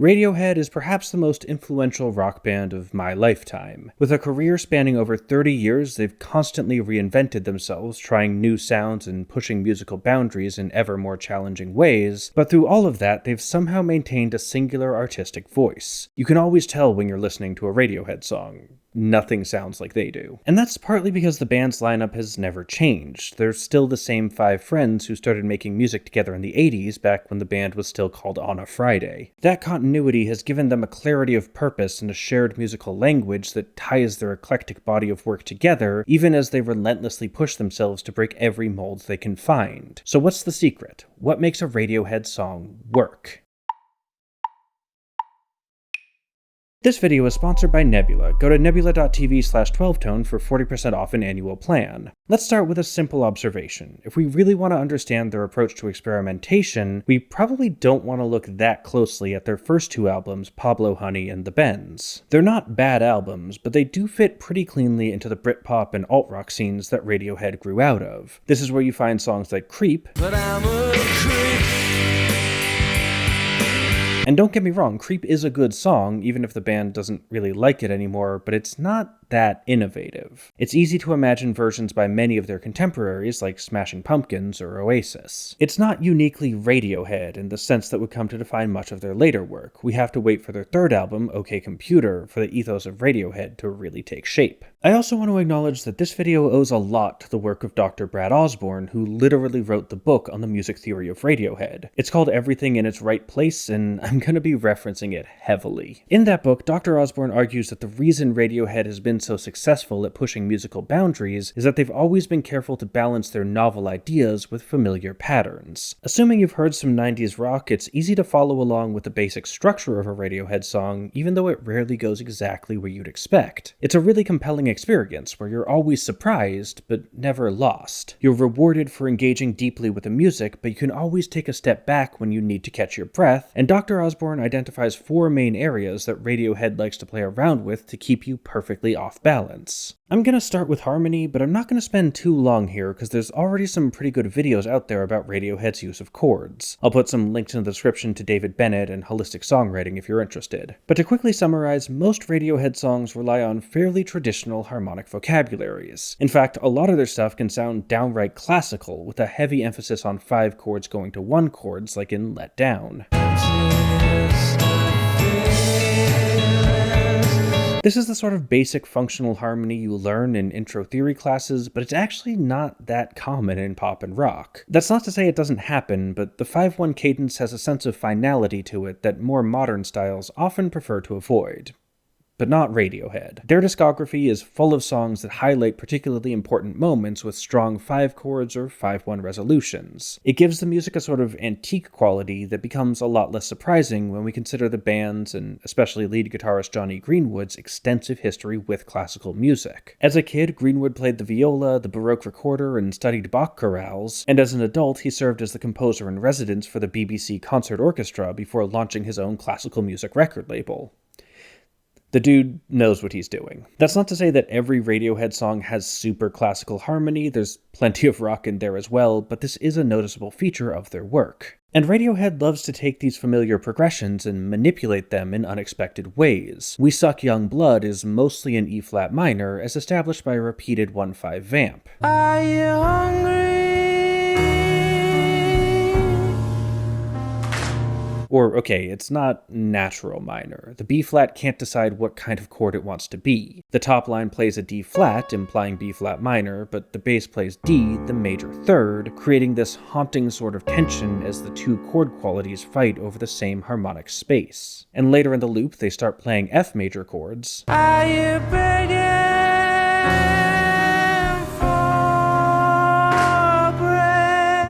Radiohead is perhaps the most influential rock band of my lifetime. With a career spanning over 30 years, they've constantly reinvented themselves, trying new sounds and pushing musical boundaries in ever more challenging ways, but through all of that, they've somehow maintained a singular artistic voice. You can always tell when you're listening to a Radiohead song. Nothing sounds like they do. And that's partly because the band's lineup has never changed. They're still the same 5 friends who started making music together in the 80s, back when the band was still called On a Friday. That continuity has given them a clarity of purpose and a shared musical language that ties their eclectic body of work together, even as they relentlessly push themselves to break every mold they can find. So what's the secret? What makes a Radiohead song work? This video is sponsored by Nebula. Go to nebula.tv/12tone for 40% off an annual plan. Let's start with a simple observation. If we really want to understand their approach to experimentation, we probably don't want to look that closely at their first 2 albums, Pablo Honey and The Bends. They're not bad albums, but they do fit pretty cleanly into the britpop and alt-rock scenes that Radiohead grew out of. This is where you find songs like Creep. But I'm a creep. And don't get me wrong, Creep is a good song, even if the band doesn't really like it anymore, but it's not that innovative. It's easy to imagine versions by many of their contemporaries, like Smashing Pumpkins or Oasis. It's not uniquely Radiohead in the sense that would come to define much of their later work. We have to wait for their 3rd album, OK Computer, for the ethos of Radiohead to really take shape. I also want to acknowledge that this video owes a lot to the work of Dr. Brad Osborne, who literally wrote the book on the music theory of Radiohead. It's called Everything in Its Right Place, and I'm going to be referencing it heavily. In that book, Dr. Osborne argues that the reason Radiohead has been so successful at pushing musical boundaries is that they've always been careful to balance their novel ideas with familiar patterns. Assuming you've heard some 90s rock, it's easy to follow along with the basic structure of a Radiohead song, even though it rarely goes exactly where you'd expect. It's a really compelling experience where you're always surprised, but never lost. You're rewarded for engaging deeply with the music, but you can always take a step back when you need to catch your breath, and Dr. Osborne identifies 4 main areas that Radiohead likes to play around with to keep you perfectly off balance. I'm gonna start with harmony, but I'm not gonna spend too long here because there's already some pretty good videos out there about Radiohead's use of chords. I'll put some links in the description to David Bennett and Holistic Songwriting if you're interested. But to quickly summarize, most Radiohead songs rely on fairly traditional harmonic vocabularies. In fact, a lot of their stuff can sound downright classical, with a heavy emphasis on 5 chords going to 1 chords, like in Let Down. This is the sort of basic functional harmony you learn in intro theory classes, but it's actually not that common in pop and rock. That's not to say it doesn't happen, but the 5/1 cadence has a sense of finality to it that more modern styles often prefer to avoid. But not Radiohead. Their discography is full of songs that highlight particularly important moments with strong 5 chords or 5/1 resolutions. It gives the music a sort of antique quality that becomes a lot less surprising when we consider the band's, and especially lead guitarist Jonny Greenwood's, extensive history with classical music. As a kid, Greenwood played the viola, the Baroque recorder, and studied Bach chorales, and as an adult he served as the composer in residence for the BBC Concert Orchestra before launching his own classical music record label. The dude knows what he's doing. That's not to say that every Radiohead song has super classical harmony, there's plenty of rock in there as well, but this is a noticeable feature of their work. And Radiohead loves to take these familiar progressions and manipulate them in unexpected ways. We Suck Young Blood is mostly in E-flat minor, as established by a repeated 1/5 vamp. Are you hungry? Or, okay, it's not natural minor. The B-flat can't decide what kind of chord it wants to be. The top line plays a D-flat, implying B-flat minor, but the bass plays D, the major 3rd, creating this haunting sort of tension as the 2 chord qualities fight over the same harmonic space. And later in the loop, they start playing F major chords. Are you begging?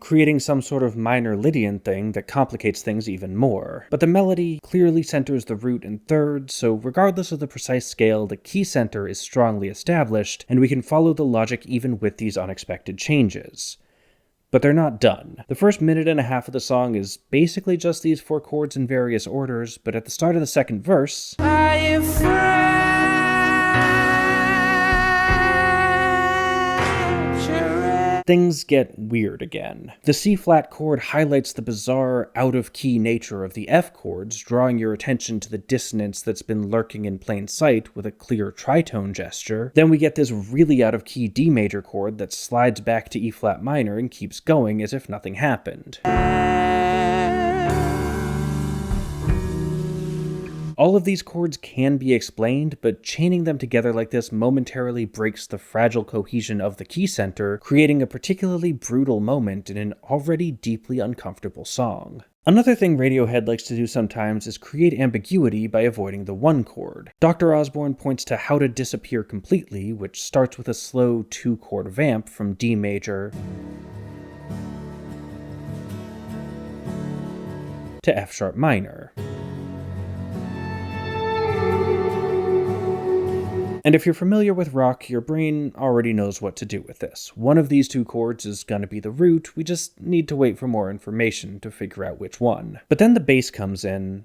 Creating some sort of minor Lydian thing that complicates things even more. But the melody clearly centers the root in 3rd, so regardless of the precise scale, the key center is strongly established, and we can follow the logic even with these unexpected changes. But they're not done. The first minute and a half of the song is basically just these 4 chords in various orders, but at the start of the 2nd verse, are you things get weird again. The C-flat chord highlights the bizarre, out-of-key nature of the F chords, drawing your attention to the dissonance that's been lurking in plain sight with a clear tritone gesture. Then we get this really out-of-key D major chord that slides back to E-flat minor and keeps going as if nothing happened. All of these chords can be explained, but chaining them together like this momentarily breaks the fragile cohesion of the key center, creating a particularly brutal moment in an already deeply uncomfortable song. Another thing Radiohead likes to do sometimes is create ambiguity by avoiding the one chord. Dr. Osborne points to How to Disappear Completely, which starts with a slow 2-chord vamp from D major to F sharp minor. And if you're familiar with rock, your brain already knows what to do with this. One of these 2 chords is gonna be the root, we just need to wait for more information to figure out which one. But then the bass comes in,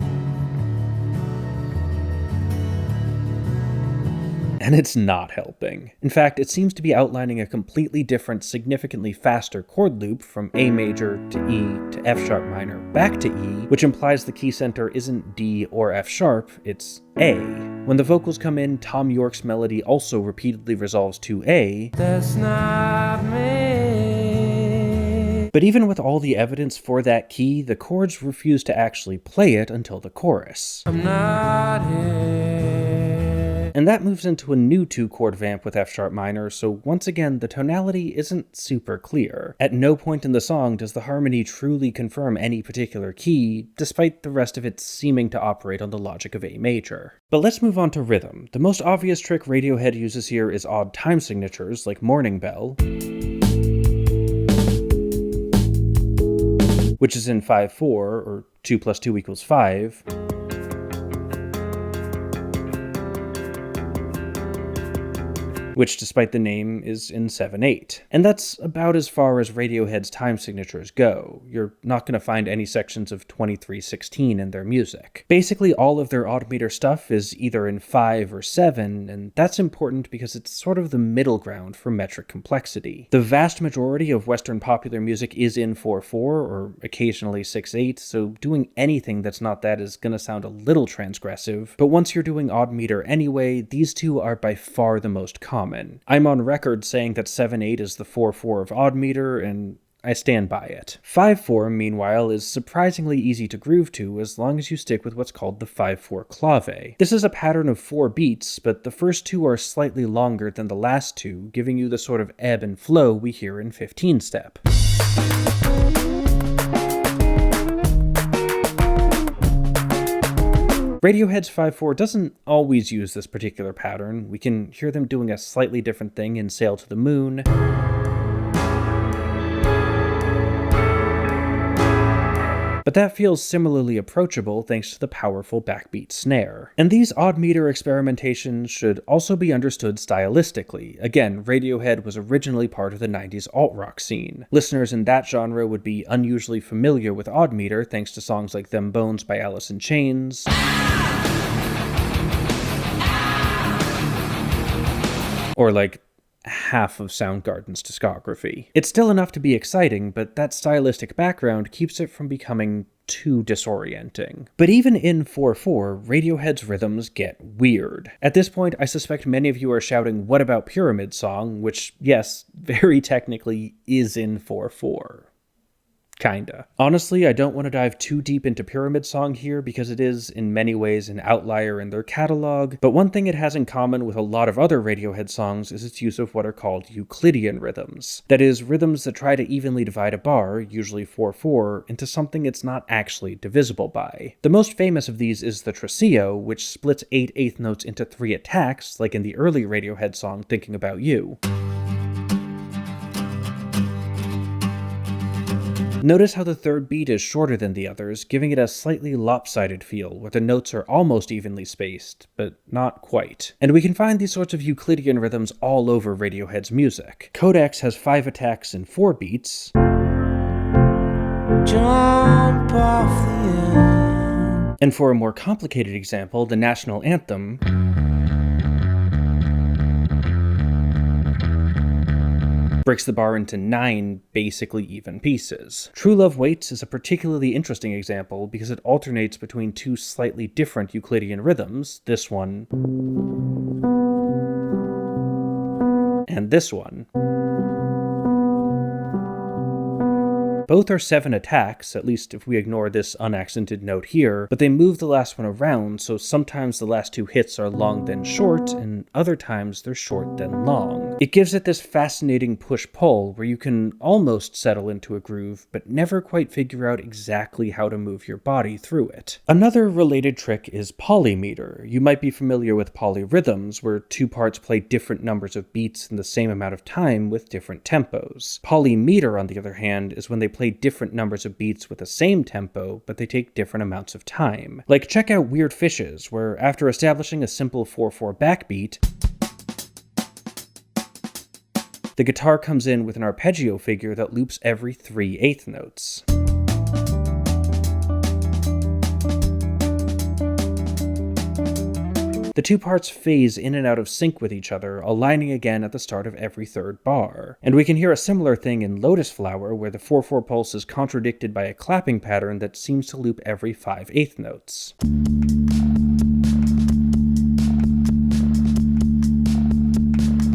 and it's not helping. In fact, it seems to be outlining a completely different, significantly faster chord loop from A major to E to F sharp minor back to E, which implies the key center isn't D or F sharp, it's A. When the vocals come in, Tom York's melody also repeatedly resolves to A. That's not me. But even with all the evidence for that key, the chords refuse to actually play it until the chorus. I'm not here. And that moves into a new 2-chord vamp with F sharp minor, so once again, the tonality isn't super clear. At no point in the song does the harmony truly confirm any particular key, despite the rest of it seeming to operate on the logic of A major. But let's move on to rhythm. The most obvious trick Radiohead uses here is odd time signatures, like Morning Bell, which is in 5/4, or 2 + 2 = 5, which, despite the name, is in 7/8. And that's about as far as Radiohead's time signatures go. You're not going to find any sections of 23/16 in their music. Basically, all of their odd meter stuff is either in 5 or 7, and that's important because it's sort of the middle ground for metric complexity. The vast majority of Western popular music is in 4/4, or occasionally 6/8, so doing anything that's not that is going to sound a little transgressive, but once you're doing odd meter anyway, these two are by far the most common. I'm on record saying that 7/8 is the 4/4 of odd meter, and I stand by it. 5/4, meanwhile, is surprisingly easy to groove to as long as you stick with what's called the 5/4 clave. This is a pattern of 4 beats, but the first 2 are slightly longer than the last 2, giving you the sort of ebb and flow we hear in 15-step. Radiohead's 5/4 doesn't always use this particular pattern. We can hear them doing a slightly different thing in Sail to the Moon, but that feels similarly approachable thanks to the powerful backbeat snare. And these odd meter experimentations should also be understood stylistically. Again, Radiohead was originally part of the 90s alt-rock scene. Listeners in that genre would be unusually familiar with odd meter thanks to songs like Them Bones by Alice in Chains, or like half of Soundgarden's discography. It's still enough to be exciting, but that stylistic background keeps it from becoming too disorienting. But even in 4/4, Radiohead's rhythms get weird. At this point, I suspect many of you are shouting, "What about Pyramid Song?" which, yes, very technically is in 4/4. Kinda. Honestly, I don't want to dive too deep into Pyramid Song here because it is, in many ways, an outlier in their catalog, but one thing it has in common with a lot of other Radiohead songs is its use of what are called Euclidean rhythms. That is, rhythms that try to evenly divide a bar, usually 4/4, into something it's not actually divisible by. The most famous of these is the Tresillo, which splits 8 eighth notes into 3 attacks, like in the early Radiohead song Thinking About You. Notice how the third beat is shorter than the others, giving it a slightly lopsided feel, where the notes are almost evenly spaced, but not quite. And we can find these sorts of Euclidean rhythms all over Radiohead's music. Codex has 5 attacks and 4 beats. Jump off the end. And for a more complicated example, the national anthem breaks the bar into 9 basically even pieces. True Love Waits is a particularly interesting example because it alternates between 2 slightly different Euclidean rhythms, this one and this one. Both are 7 attacks, at least if we ignore this unaccented note here, but they move the last one around, so sometimes the last 2 hits are long then short, and other times they're short then long. It gives it this fascinating push-pull where you can almost settle into a groove, but never quite figure out exactly how to move your body through it. Another related trick is polymeter. You might be familiar with polyrhythms, where 2 parts play different numbers of beats in the same amount of time with different tempos. Polymeter, on the other hand, is when they play different numbers of beats with the same tempo, but they take different amounts of time. Like, check out Weird Fishes, where after establishing a simple 4/4 backbeat, the guitar comes in with an arpeggio figure that loops every 3/8 notes. The 2 parts phase in and out of sync with each other, aligning again at the start of every 3rd bar. And we can hear a similar thing in Lotus Flower, where the 4/4 pulse is contradicted by a clapping pattern that seems to loop every 5/8 notes.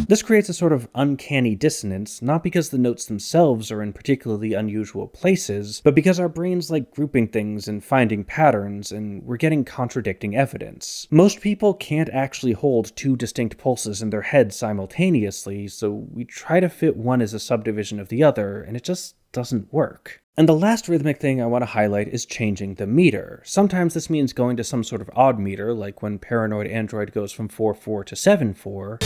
This creates a sort of uncanny dissonance, not because the notes themselves are in particularly unusual places, but because our brains like grouping things and finding patterns, and we're getting contradicting evidence. Most people can't actually hold 2 distinct pulses in their head simultaneously, so we try to fit one as a subdivision of the other, and it just doesn't work. And the last rhythmic thing I want to highlight is changing the meter. Sometimes this means going to some sort of odd meter, like when Paranoid Android goes from 4/4 to 7/4.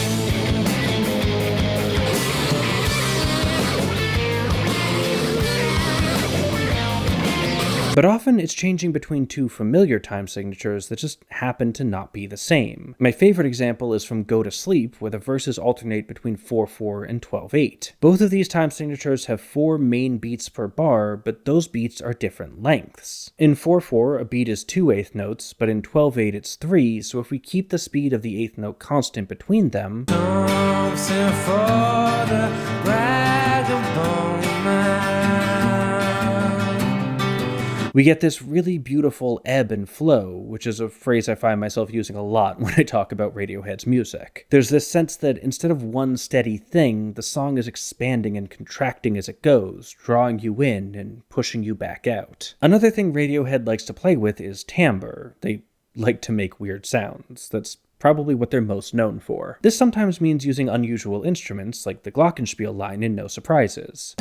But often it's changing between 2 familiar time signatures that just happen to not be the same. My favorite example is from Go to Sleep, where the verses alternate between 4/4 and 12/8. Both of these time signatures have 4 main beats per bar, but those beats are different lengths. In 4/4, a beat is 2/8 notes, but in 12/8 it's 3, so if we keep the speed of the 8th note constant between them, we get this really beautiful ebb and flow, which is a phrase I find myself using a lot when I talk about Radiohead's music. There's this sense that instead of one steady thing, the song is expanding and contracting as it goes, drawing you in and pushing you back out. Another thing Radiohead likes to play with is timbre. They like to make weird sounds. That's probably what they're most known for. This sometimes means using unusual instruments, like the glockenspiel line in No Surprises.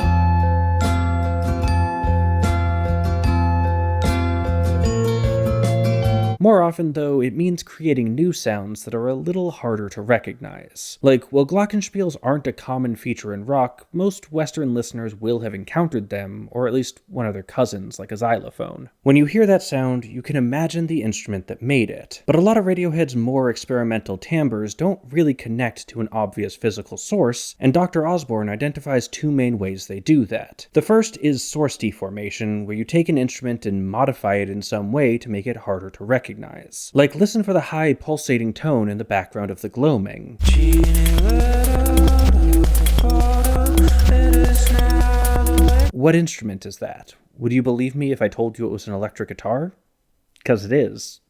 More often, though, it means creating new sounds that are a little harder to recognize. Like, while glockenspiels aren't a common feature in rock, most Western listeners will have encountered them, or at least one of their cousins, like a xylophone. When you hear that sound, you can imagine the instrument that made it. But a lot of Radiohead's more experimental timbres don't really connect to an obvious physical source, and Dr. Osborne identifies 2 main ways they do that. The first is source deformation, where you take an instrument and modify it in some way to make it harder to recognize. Like, listen for the high pulsating tone in the background of the gloaming. What instrument is that? Would you believe me if I told you it was an electric guitar? 'Cause it is.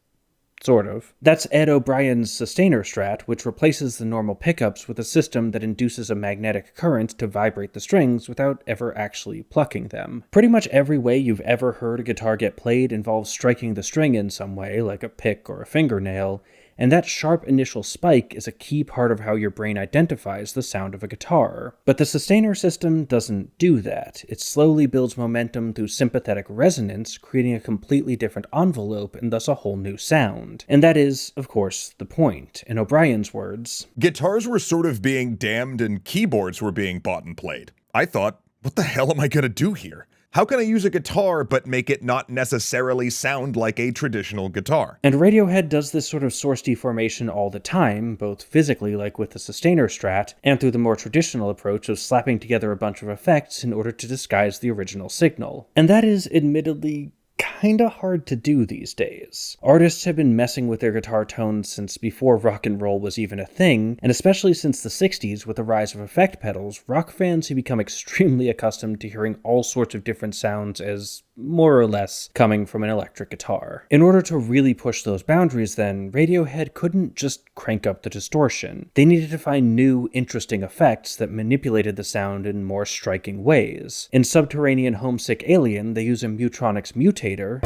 Sort of. That's Ed O'Brien's Sustainer Strat, which replaces the normal pickups with a system that induces a magnetic current to vibrate the strings without ever actually plucking them. Pretty much every way you've ever heard a guitar get played involves striking the string in some way, like a pick or a fingernail, and that sharp initial spike is a key part of how your brain identifies the sound of a guitar. But the sustainer system doesn't do that. It slowly builds momentum through sympathetic resonance, creating a completely different envelope and thus a whole new sound. And that is, of course, the point. In O'Brien's words, guitars were sort of being damned and keyboards were being bought and played. I thought, what the hell am I gonna do here? How can I use a guitar but make it not necessarily sound like a traditional guitar? And Radiohead does this sort of source deformation all the time, both physically like with the Sustainer Strat, and through the more traditional approach of slapping together a bunch of effects in order to disguise the original signal. And that is admittedly kinda hard to do these days. Artists have been messing with their guitar tones since before rock and roll was even a thing, and especially since the 60s with the rise of effect pedals, rock fans have become extremely accustomed to hearing all sorts of different sounds as more or less coming from an electric guitar. In order to really push those boundaries then, Radiohead couldn't just crank up the distortion. They needed to find new, interesting effects that manipulated the sound in more striking ways. In Subterranean Homesick Alien, they use a Mutronics mutator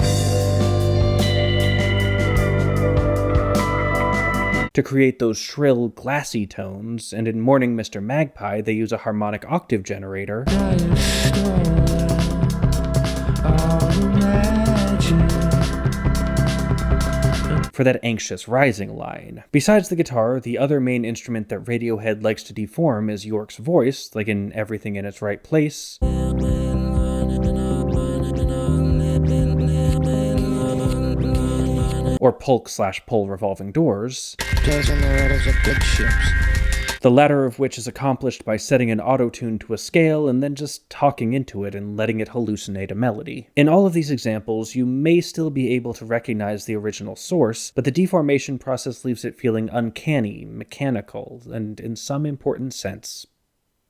to create those shrill, glassy tones, and in Morning Mr. Magpie, they use a harmonic octave generator for that anxious rising line. Besides the guitar, the other main instrument that Radiohead likes to deform is York's voice, like in Everything in Its Right Place, or Polk/Pull Revolving Doors, the latter of which is accomplished by setting an auto-tune to a scale and then just talking into it and letting it hallucinate a melody. In all of these examples, you may still be able to recognize the original source, but the deformation process leaves it feeling uncanny, mechanical, and in some important sense,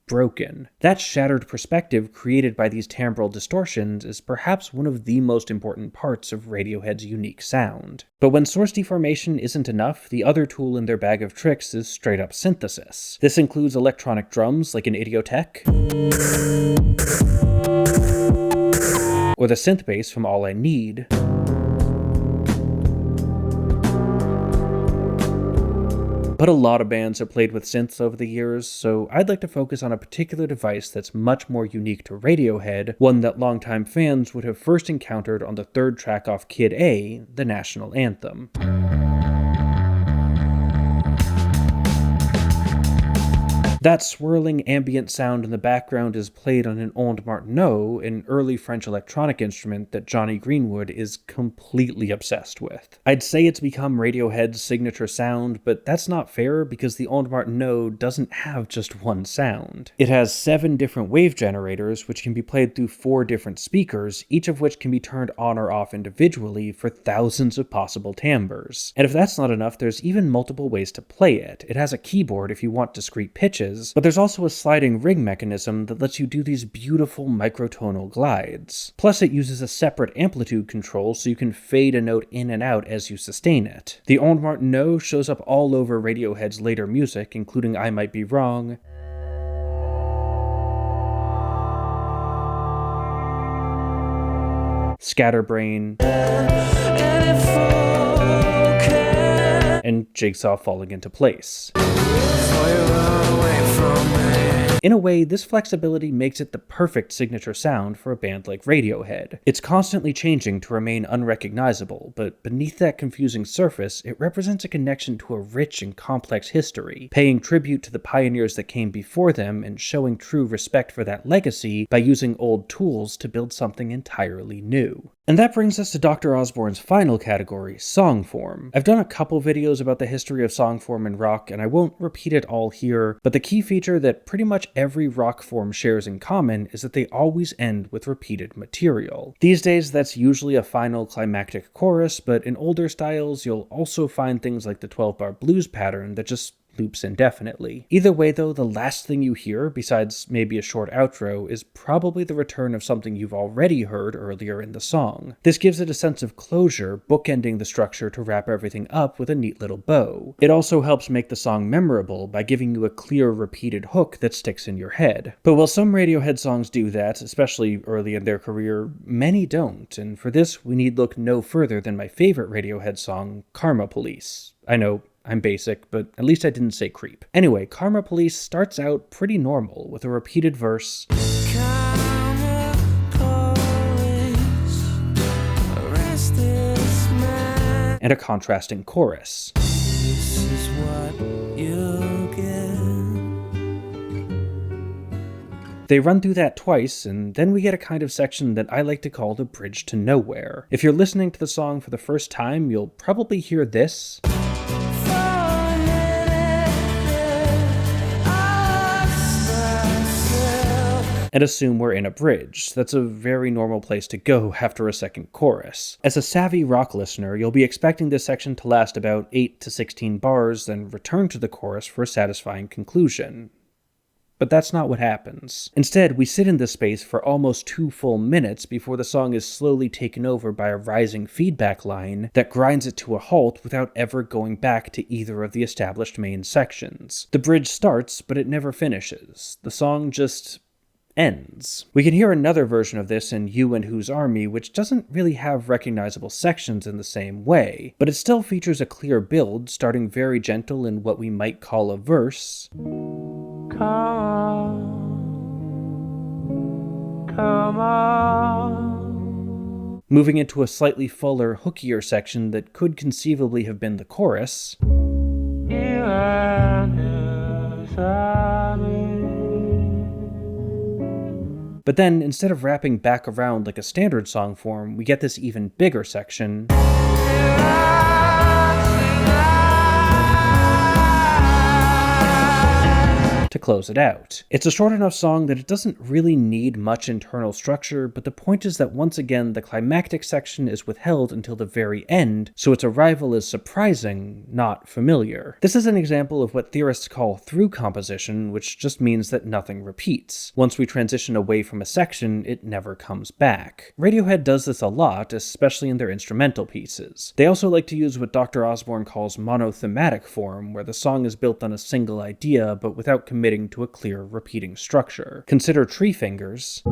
broken. That shattered perspective created by these timbral distortions is perhaps one of the most important parts of Radiohead's unique sound. But when source deformation isn't enough, the other tool in their bag of tricks is straight-up synthesis. This includes electronic drums like in Idiotech, or the synth bass from All I Need, but a lot of bands have played with synths over the years, so I'd like to focus on a particular device that's much more unique to Radiohead, one that longtime fans would have first encountered on the third track off Kid A, the national anthem. That swirling ambient sound in the background is played on an onde martenot, an early French electronic instrument that Johnny Greenwood is completely obsessed with. I'd say it's become Radiohead's signature sound, but that's not fair because the onde martenot doesn't have just one sound. It has 7 different wave generators, which can be played through 4 different speakers, each of which can be turned on or off individually for thousands of possible timbres. And if that's not enough, there's even multiple ways to play it. It has a keyboard if you want discrete pitches, but there's also a sliding ring mechanism that lets you do these beautiful microtonal glides. Plus it uses a separate amplitude control so you can fade a note in and out as you sustain it. The onde martenot shows up all over Radiohead's later music, including I Might Be Wrong, Scatterbrain, and Jigsaw Falling Into Place. In a way, this flexibility makes it the perfect signature sound for a band like Radiohead. It's constantly changing to remain unrecognizable, but beneath that confusing surface, it represents a connection to a rich and complex history, paying tribute to the pioneers that came before them and showing true respect for that legacy by using old tools to build something entirely new. And that brings us to Dr. Osborne's final category, song form. I've done a couple videos about the history of song form in rock, and I won't repeat it all here, but the key feature that pretty much every rock form shares in common is that they always end with repeated material. These days, that's usually a final climactic chorus, but in older styles, you'll also find things like the 12-bar blues pattern that just loops indefinitely. Either way though, the last thing you hear, besides maybe a short outro, is probably the return of something you've already heard earlier in the song. This gives it a sense of closure, bookending the structure to wrap everything up with a neat little bow. It also helps make the song memorable by giving you a clear, repeated hook that sticks in your head. But while some Radiohead songs do that, especially early in their career, many don't, and for this we need look no further than my favorite Radiohead song, Karma Police. I know, I'm basic, but at least I didn't say creep. Anyway, Karma Police starts out pretty normal, with a repeated verse, Karma Police, arrest this man, and a contrasting chorus. This is what you get. They run through that twice, and then we get a kind of section that I like to call the bridge to nowhere. If you're listening to the song for the first time, you'll probably hear this, and assume we're in a bridge. That's a very normal place to go after a second chorus. As a savvy rock listener, you'll be expecting this section to last about 8 to 16 bars, then return to the chorus for a satisfying conclusion. But that's not what happens. Instead, we sit in this space for almost 2 full minutes before the song is slowly taken over by a rising feedback line that grinds it to a halt without ever going back to either of the established main sections. The bridge starts, but it never finishes. The song just ends. We can hear another version of this in You and Whose Army, which doesn't really have recognizable sections in the same way, but it still features a clear build, starting very gentle in what we might call a verse. Come on. Moving into a slightly fuller, hookier section that could conceivably have been the chorus. But then, instead of wrapping back around like a standard song form, we get this even bigger section to close it out. It's a short enough song that it doesn't really need much internal structure, but the point is that once again, the climactic section is withheld until the very end, so its arrival is surprising, not familiar. This is an example of what theorists call through composition, which just means that nothing repeats. Once we transition away from a section, it never comes back. Radiohead does this a lot, especially in their instrumental pieces. They also like to use what Dr. Osborne calls monothematic form, where the song is built on a single idea, but without committing to a clear, repeating structure. Consider Tree Fingers,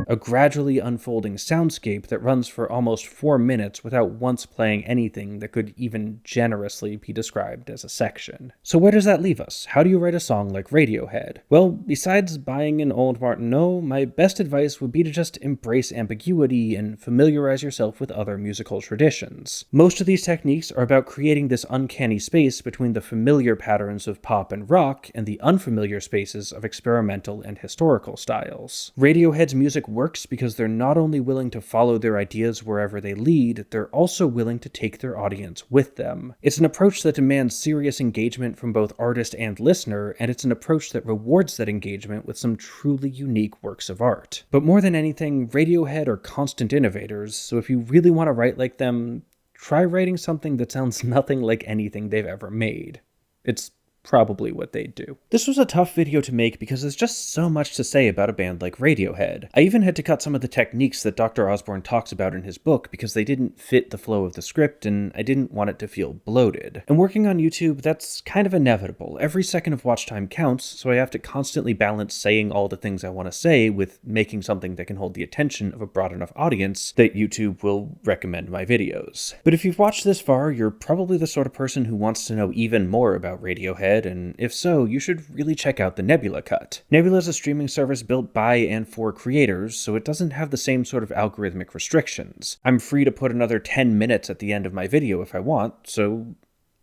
a gradually unfolding soundscape that runs for almost 4 minutes without once playing anything that could even generously be described as a section. So where does that leave us? How do you write a song like Radiohead? Well, besides buying an old Martineau, my best advice would be to just embrace ambiguity and familiarize yourself with other musical traditions. Most of these techniques are about creating this uncanny space between the familiar patterns of pop and rock and the unfamiliar spaces of experimental and historical styles. Radiohead's music works because they're not only willing to follow their ideas wherever they lead, they're also willing to take their audience with them. It's an approach that demands serious engagement from both artist and listener, and it's an approach that rewards that engagement with some truly unique works of art. But more than anything, Radiohead are constant innovators, so if you really want to write like them, try writing something that sounds nothing like anything they've ever made. It's probably what they'd do. This was a tough video to make because there's just so much to say about a band like Radiohead. I even had to cut some of the techniques that Dr. Osborne talks about in his book because they didn't fit the flow of the script and I didn't want it to feel bloated. And working on YouTube, that's kind of inevitable. Every second of watch time counts, so I have to constantly balance saying all the things I want to say with making something that can hold the attention of a broad enough audience that YouTube will recommend my videos. But if you've watched this far, you're probably the sort of person who wants to know even more about Radiohead, and if so, you should really check out the Nebula Cut. Nebula is a streaming service built by and for creators, so it doesn't have the same sort of algorithmic restrictions. I'm free to put another 10 minutes at the end of my video if I want, so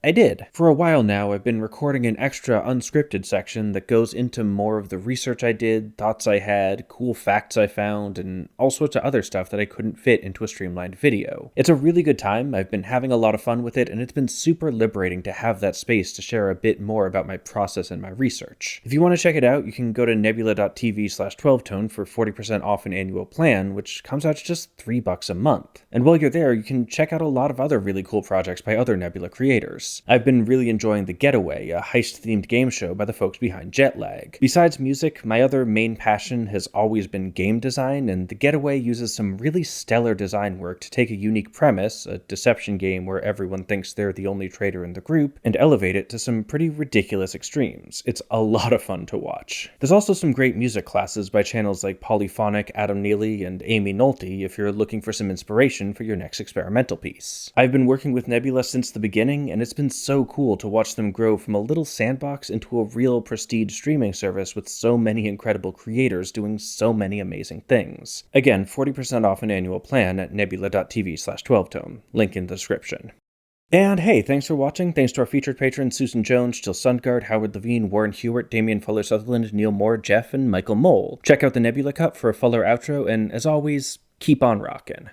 I did. For a while now, I've been recording an extra unscripted section that goes into more of the research I did, thoughts I had, cool facts I found, and all sorts of other stuff that I couldn't fit into a streamlined video. It's a really good time, I've been having a lot of fun with it, and it's been super liberating to have that space to share a bit more about my process and my research. If you want to check it out, you can go to nebula.tv/12tone for 40% off an annual plan, which comes out to just $3 a month. And while you're there, you can check out a lot of other really cool projects by other Nebula creators. I've been really enjoying The Getaway, a heist-themed game show by the folks behind Jetlag. Besides music, my other main passion has always been game design, and The Getaway uses some really stellar design work to take a unique premise, a deception game where everyone thinks they're the only traitor in the group, and elevate it to some pretty ridiculous extremes. It's a lot of fun to watch. There's also some great music classes by channels like Polyphonic, Adam Neely, and Amy Nolte if you're looking for some inspiration for your next experimental piece. I've been working with Nebula since the beginning, and it's been so cool to watch them grow from a little sandbox into a real prestige streaming service with so many incredible creators doing so many amazing things. Again, 40% off an annual plan at nebula.tv/12tone. Link in the description. And hey, thanks for watching. Thanks to our featured patrons Susan Jones, Jill Sundgaard, Howard Levine, Warren Hewart, Damian Fuller-Sutherland, Neil Moore, Jeff, and Michael Mole. Check out the Nebula Cut for a fuller outro, and as always, keep on rockin'.